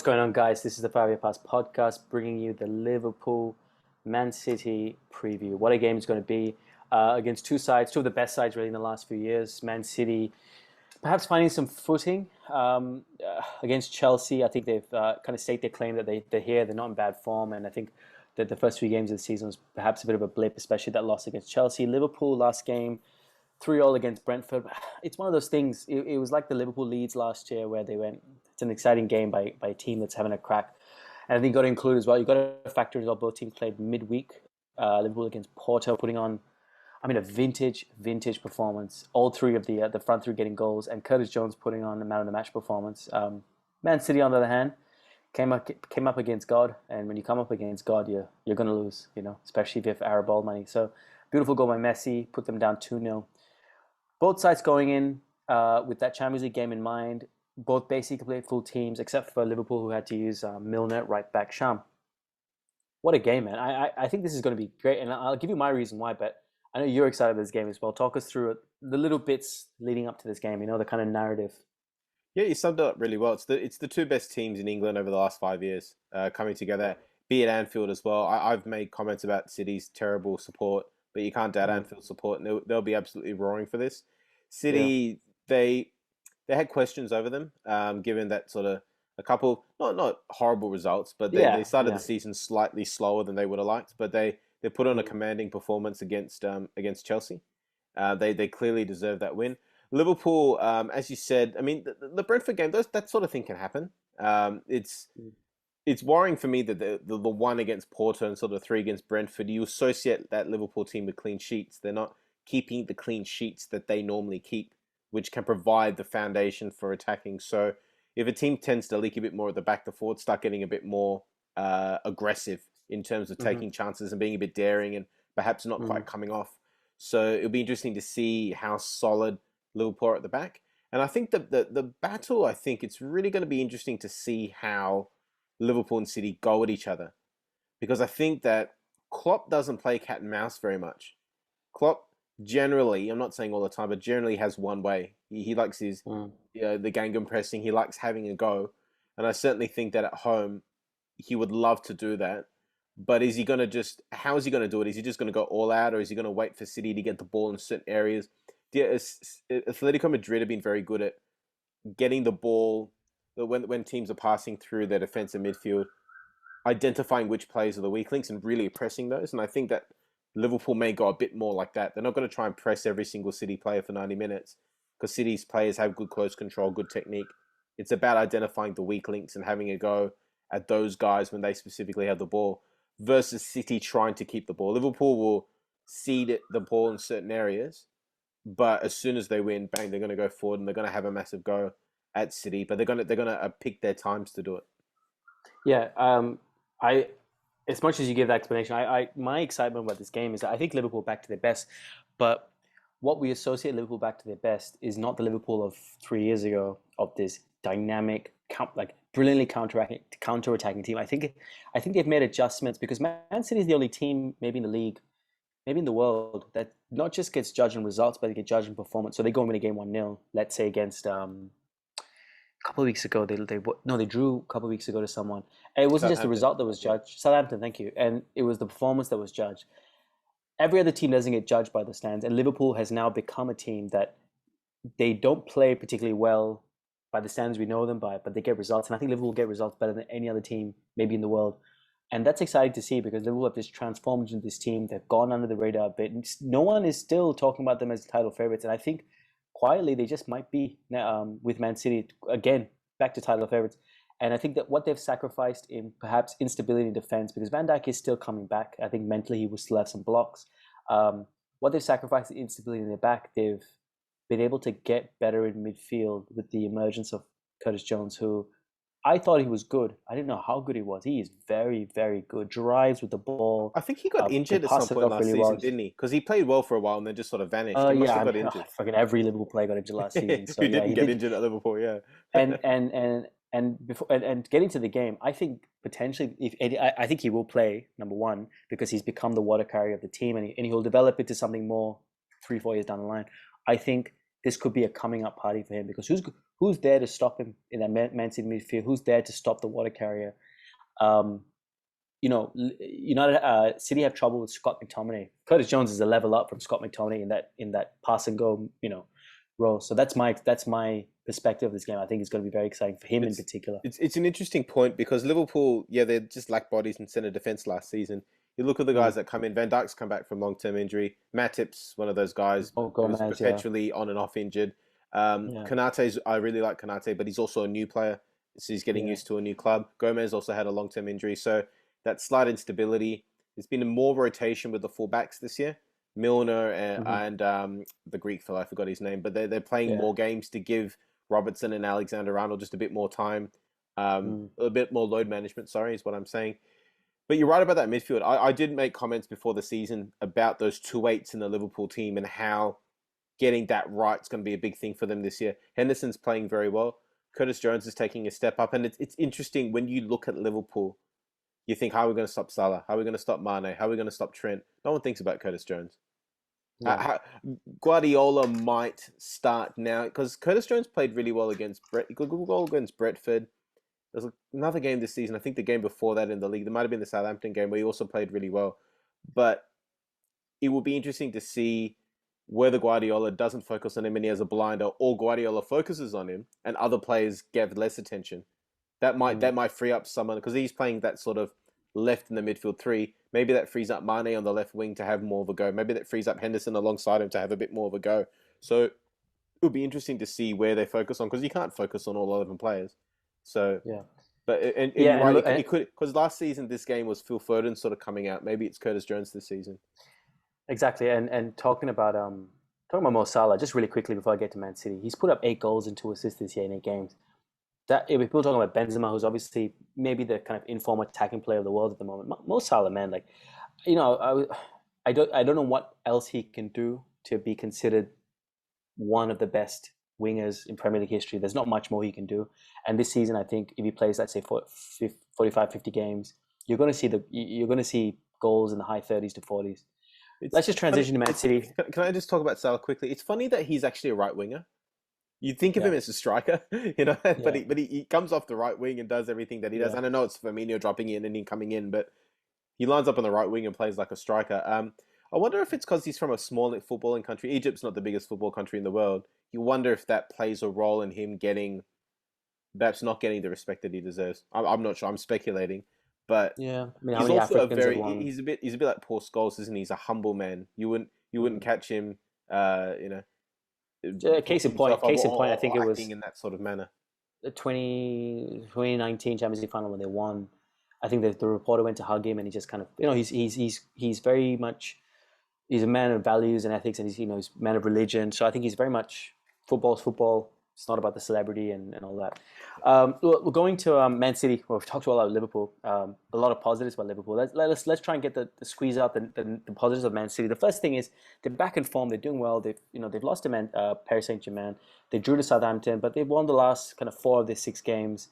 going on, guys? This is the 5 Year Pass podcast bringing you the Liverpool Man City preview. What a game it's going to be against two sides, two of the best sides really in the last few years. Man City perhaps finding some footing against Chelsea. I think they've kind of staked their claim that they're here, they're not in bad form, and I think that the first few games of the season was perhaps a bit of a blip, especially that loss against Chelsea. Liverpool last game 3-all against Brentford. It's one of those things. It was like the Liverpool Leeds last year where they went. It's an exciting game by a team that's having a crack. And I think you got to include as well. You got to factor in as well. Both teams played midweek. Liverpool against Porto, putting on, a vintage performance. All three of the front three getting goals, and Curtis Jones putting on a man of the match performance. Man City, on the other hand, came up against God, and when you come up against God, you're going to lose. Especially if you have Arab ball money. So beautiful goal by Messi, put them down 2-0. Both sides going in with that Champions League game in mind. Both basically played full teams, except for Liverpool, who had to use Milner right back. Shyam, what a game, man. I think this is going to be great, and I'll give you my reason why, but I know you're excited about this game as well. Talk us through it, the little bits leading up to this game, the kind of narrative. Yeah, you summed it up really well. It's the two best teams in England over the last 5 years coming together, be it Anfield as well. I've made comments about City's terrible support, but you can't doubt Anfield support, and they'll be absolutely roaring for this. City, they had questions over them, given that sort of a couple not horrible results, but they started the season slightly slower than they would have liked. But they put on a commanding performance against Chelsea. They clearly deserve that win. Liverpool, as you said, the Brentford game, that sort of thing can happen. It's worrying for me that the one against Porto and sort of three against Brentford, you associate that Liverpool team with clean sheets. They're not keeping the clean sheets that they normally keep, which can provide the foundation for attacking. So if a team tends to leak a bit more at the back, the forwards start getting a bit more aggressive in terms of taking chances and being a bit daring and perhaps not quite coming off. So it'll be interesting to see how solid Liverpool are at the back. And I think the battle, I think it's really going to be interesting to see how Liverpool and City go at each other. Because I think that Klopp doesn't play cat and mouse very much. Klopp generally, I'm not saying all the time, but generally has one way. He likes his the Gangnam pressing. He likes having a go. And I certainly think that at home, he would love to do that. But is he going to how is he going to do it? Is he just going to go all out, or is he going to wait for City to get the ball in certain areas? Atletico Madrid have been very good at getting the ball when teams are passing through their defensive midfield, identifying which players are the weak links and really pressing those. And I think that Liverpool may go a bit more like that. They're not going to try and press every single City player for 90 minutes because City's players have good close control, good technique. It's about identifying the weak links and having a go at those guys when they specifically have the ball versus City trying to keep the ball. Liverpool will cede the ball in certain areas, but as soon as they win, bang, they're going to go forward and they're going to have a massive go at City, but they're going to pick their times to do it. Yeah, I as much as you give that explanation, my excitement about this game is that I think Liverpool back to their best, but what we associate Liverpool back to their best is not the Liverpool of 3 years ago, of this dynamic, brilliantly counter-attacking team. I think they've made adjustments because Man City is the only team, maybe in the league, maybe in the world, that not just gets judged on results, but they get judged on performance. So they go and win a game 1-0, let's say against a couple of weeks ago. They drew a couple of weeks ago to someone. And it wasn't just the result that was judged. Southampton, thank you. And it was the performance that was judged. Every other team doesn't get judged by the stands, and Liverpool has now become a team that they don't play particularly well by the standards we know them by, but they get results. And I think Liverpool will get results better than any other team maybe in the world. And that's exciting to see because Liverpool have just transformed into this team. They've gone under the radar a bit. No one is still talking about them as title favorites. And I think quietly they just might be with Man City, again, back to title favorites. And I think that what they've sacrificed in perhaps instability in defense, because Van Dijk is still coming back. I think mentally he will still have some blocks. What they've sacrificed in instability in their back, they've been able to get better in midfield with the emergence of Curtis Jones, who I thought he was good. I didn't know how good he was. He is very, very good. Drives with the ball. I think he got injured at some point last season, didn't he? Because he played well for a while and then just sort of vanished. He must have got injured. Fucking every Liverpool player got injured last season. So he didn't get injured at Liverpool, yeah. and getting to the game, I think potentially, I think he will play, number one, because he's become the water carrier of the team, and he'll develop into something more 3-4 years down the line. I think this could be a coming up party for him because who's there to stop him in that Man City midfield? Who's there to stop the water carrier? Um, United City have trouble with Scott McTominay. Curtis Jones is a level up from Scott McTominay in that pass and go, role. So that's my perspective of this game. I think it's going to be very exciting for him in It's particular. it's an interesting point because Liverpool, yeah, they just lack bodies in centre defence last season. You look at the Mm. guys that come in. Van Dijk's come back from long-term injury. Matip's one of those guys Oh, who's Gomez, yeah, perpetually on and off injured. yeah, Konate's, I really like Konate, but he's also a new player, so he's getting yeah. used to a new club. Gomez also had a long-term injury, so that slight instability. There's been more rotation with the fullbacks this year. Milner Hmm. and the Greek fellow, I forgot his name, but they're playing Yeah. more games to give Robertson and Alexander-Arnold just a bit more time, Mm. a bit more load management. Sorry, is what I'm saying. But you're right about that midfield. I did make comments before the season about those 2-8s in the Liverpool team and how getting that right is going to be a big thing for them this year. Henderson's playing very well. Curtis Jones is taking a step up, and it's interesting when you look at Liverpool. You think, how are we going to stop Salah? How are we going to stop Mane? How are we going to stop Trent? No one thinks about Curtis Jones. Yeah. Guardiola might start now because Curtis Jones played really well against good goal against Brentford. There's another game this season. I think the game before that in the league. There might have been the Southampton game where he also played really well. But it will be interesting to see whether Guardiola doesn't focus on him and he has a blinder, or Guardiola focuses on him and other players give less attention. Mm. That might free up someone because he's playing that sort of left in the midfield three. Maybe that frees up Mane on the left wing to have more of a go. Maybe that frees up Henderson alongside him to have a bit more of a go. So it would be interesting to see where they focus on because you can't focus on all 11 players. So, Yeah. but and Yeah. you're right. It could because last season this game was Phil Foden sort of coming out. Maybe it's Curtis Jones this season. Exactly. And talking about Mo Salah, just really quickly before I get to Man City, he's put up 8 goals and 2 assists this year in 8 games. That if people talking about Benzema, who's obviously maybe the kind of informal attacking player of the world at the moment, Mo Salah, man, like, I don't know what else he can do to be considered one of the best wingers in Premier League history. There's not much more he can do. And this season, I think if he plays, let's say, 45, 50 games, you're going to see goals in the high 30s to 40s. It's Let's just funny. transition to Man It's City. can I just talk about Salah quickly? It's funny that he's actually a right winger. You think of Yeah, him as a striker, but yeah, he comes off the right wing and does everything that he does. yeah. And I know it's Firmino dropping in and him coming in, but he lines up on the right wing and plays like a striker. I wonder if it's because he's from a small footballing country. Egypt's not the biggest football country in the world. You wonder if that plays a role in him perhaps not getting the respect that he deserves. I'm not sure. I'm speculating, but Yeah. I mean, how he's many also Africans have won? he's a bit like Paul Scholes, isn't he? He's a humble man. You wouldn't Mm. catch him, uh, you know, Case putting in point, himself up case in point, I think it or acting was in that sort of manner. the 2019 Champions League final when they won. I think that the reporter went to hug him, and he just kind of, he's very much, he's a man of values and ethics, and he's a man of religion. So I think he's very much football's football. It's not about the celebrity and all that. We're going to Man City. Well, we've talked a lot about Liverpool. A lot of positives about Liverpool. Let's try and get the squeeze out the positives of Man City. The first thing is they're back in form. They're doing well. They've lost to Paris Saint Germain. They drew to Southampton, but they've won the last kind of 4 of their 6 games.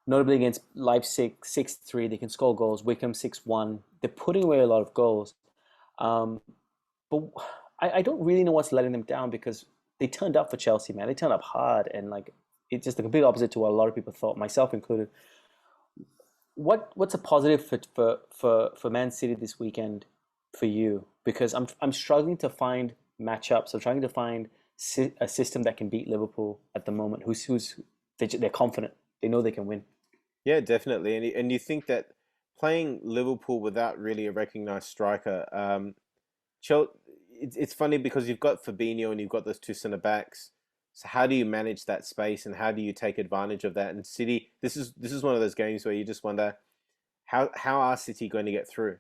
Notably against Leipzig 6-3. They can score goals. Wickham 6-1. They're putting away a lot of goals. Um, but I don't really know what's letting them down because they turned up for Chelsea, man. They turned up hard, and like it's just the complete opposite to what a lot of people thought, myself included. What's a positive for Man City this weekend for you? Because I'm struggling to find matchups. I'm trying to find a system that can beat Liverpool at the moment. They're confident. They know they can win. Yeah, definitely. And you think that playing Liverpool without really a recognised striker, Chel- it's funny because you've got Fabinho and you've got those two centre backs. So how do you manage that space and how do you take advantage of that? And City, this is one of those games where you just wonder how are City going to get through?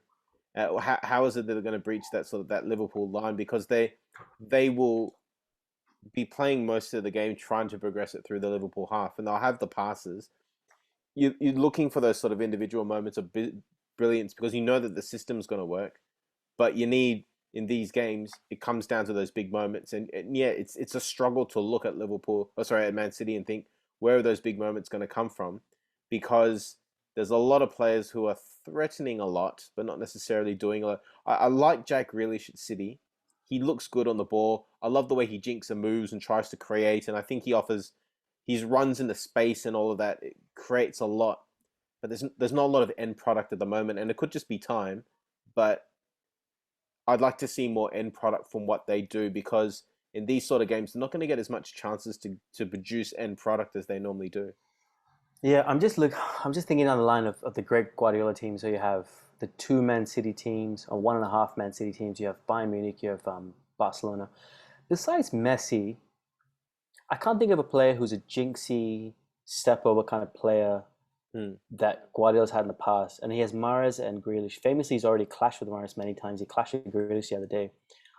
How is it that they're going to breach that sort of that Liverpool line because they will be playing most of the game trying to progress it through the Liverpool half and they'll have the passes. You're looking for those sort of individual moments of brilliance because you know that the system's going to work, but you need in these games it comes down to those big moments, and yeah, it's a struggle to look at Liverpool, at Man City, and think where are those big moments going to come from, because there's a lot of players who are threatening a lot, but not necessarily doing a lot. I like Jack Grealish at City. He looks good on the ball. I love the way he jinks and moves and tries to create, and I think he offers his runs into space and all of that, it creates a lot. But there's not a lot of end product at the moment, and it could just be time. But I'd like to see more end product from what they do, because in these sort of games, they're not going to get as much chances to produce end product as they normally do. Yeah, I'm just thinking on the line of the great Guardiola team. So you have the two Man City teams, or one and a half Man City teams. You have Bayern Munich, you have Barcelona. Besides Messi, I can't think of a player who's a jinxy step over kind of player Hmm. that Guardiola's had in the past. And he has Mahrez and Grealish. Famously, he's already clashed with Mahrez many times. He clashed with Grealish the other day.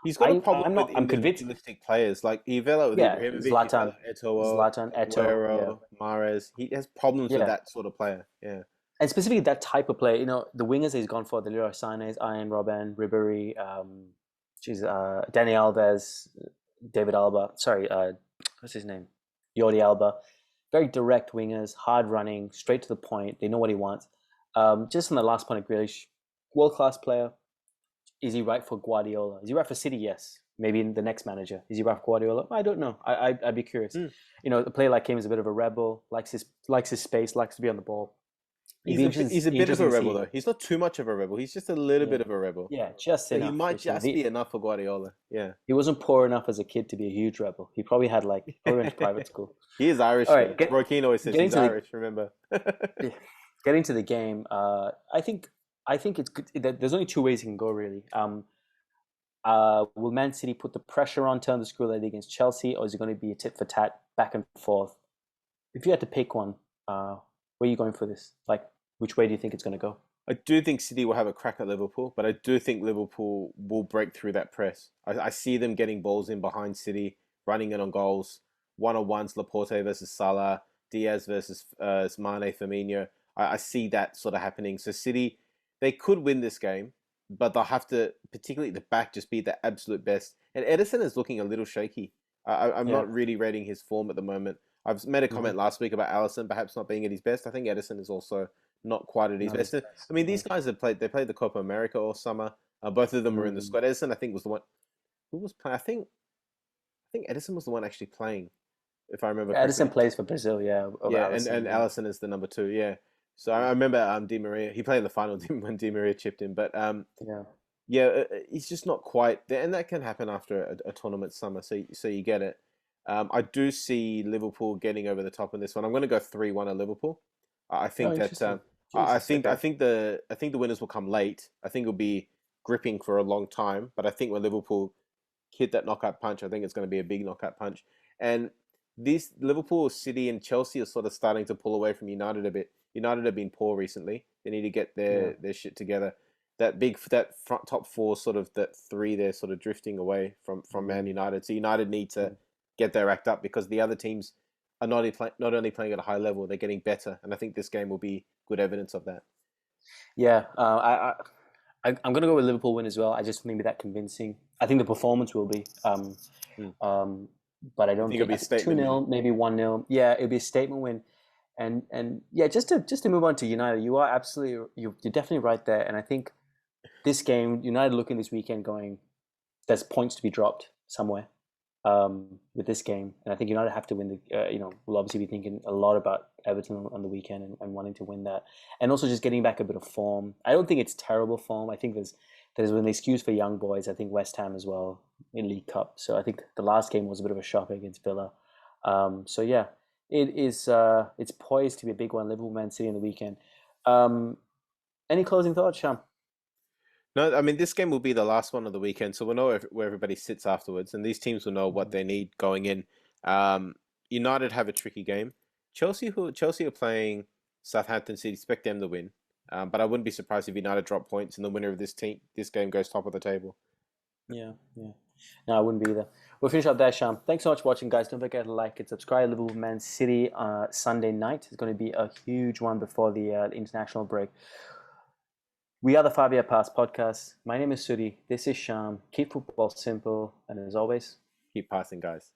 He's got a problem I'm with not. I'm convinced. individualistic players. Like he fell out with Yeah, Ibrahimovic, he fell Zlatan, out with Eto'o, Zlatan, Eto. Yeah, Aguero, Mahrez. He has problems with yeah. that sort of player. Yeah. And specifically that type of player. The wingers he's gone for, the Leroy Sané's, Ian Robben, Ribéry, Danny Alves, David Alba. Sorry, what's his name? Jordi Alba. Very direct wingers, hard running, straight to the point. They know what he wants. Just on the last point of Grealish, world class player. Is he right for Guardiola? Is he right for City? Yes. Maybe in the next manager. Is he right for Guardiola? I don't know. I'd be curious. Mm. A player like him is a bit of a rebel, likes his space, likes to be on the ball. He's a bit of a rebel though. He's not too much of a rebel. He's just a little bit Yeah, of a rebel. yeah, just So he enough. might just be enough for Guardiola. Yeah. He wasn't poor enough as a kid to be a huge rebel. He probably probably went to private school. He is Irish. All right, Roisin always says he's Irish. Remember? getting to the game. I think it's good. There's only two ways it can go really. Will Man City put the pressure on, turn the screw late against Chelsea, or is it going to be a tit for tat, back and forth? If you had to pick one, where are you going for this? Like, which way do you think it's going to go? I do think City will have a crack at Liverpool, but I do think Liverpool will break through that press. I see them getting balls in behind City, running it on goals, one-on-ones, Laporte versus Salah, Diaz versus Mane, Firmino. I see that sort of happening. So City, they could win this game, but they'll have to, particularly the back, just be the absolute best. And Edison is looking a little shaky. I'm Yeah. not really rating his form at the moment. I've made a comment last week about Allison perhaps not being at his best. I think Edison is also not quite at his Not his best. best. I mean, these guys have played. They played the Copa America all summer. Both of them were in the Mm. squad. Edison, I think, was the one who was playing. I think Edison was the one actually playing, if I remember Edison correctly. plays for Brazil, yeah. Over Yeah, Alisson, and yeah. Allison is the number two. Yeah. So I remember Di Maria. He played in the final when Di Maria chipped in, but Yeah. yeah, he's just not quite there, and that can happen after a tournament summer. So you get it. I do see Liverpool getting over the top in this one. I'm going to go 3-1 at Liverpool. I Oh, think that interesting. I Jesus, think I okay. think the winners will come late. I think it'll be gripping for a long time, but I think when Liverpool hit that knockout punch, I think it's going to be a big knockout punch. And these Liverpool, City, and Chelsea are sort of starting to pull away from United a bit. United have been poor recently. They need to get Yeah. their shit together. That front top four, sort of that three, they're sort of drifting away from Man Mm. United. So United need to Mm. get their act up, because the other teams are not only playing at a high level, they're getting better. And I think this game will be good evidence of that. Yeah. I'm going to go with Liverpool win as well. I just maybe that convincing. I think the performance will be. Hmm. But I You don't think it'll think. be I a think 2 statement win? 0 maybe 1-0. Yeah, it'll be a statement win. And yeah, just to move on to United, you're definitely right there. And I think this game, United looking this weekend going, there's points to be dropped somewhere with this game, and I think United have to win the. We'll obviously be thinking a lot about Everton on the weekend and wanting to win that, and also just getting back a bit of form. I don't think it's terrible form. I think there's an excuse for young boys. I think West Ham as well in League Cup. So I think the last game was a bit of a shock against Villa. So yeah, it is. It's poised to be a big one. Liverpool, Man City in the weekend. Um, any closing thoughts, Sham? No, I mean, this game will be the last one of the weekend, so we'll know where everybody sits afterwards, and these teams will know what they need going in. Um, United have a tricky game. Chelsea are playing Southampton City. Expect them to win, but I wouldn't be surprised if United drop points and the winner of this game goes top of the table. Yeah, yeah. No, I wouldn't be either. We'll finish up there, Sham. Thanks so much for watching, guys. Don't forget to like and subscribe. Liverpool Man City Sunday night is going to be a huge one before the international break. We are the 5 Year Pass podcast. My name is Suddy. This is Sham. Keep football simple. And as always, Keep passing, guys.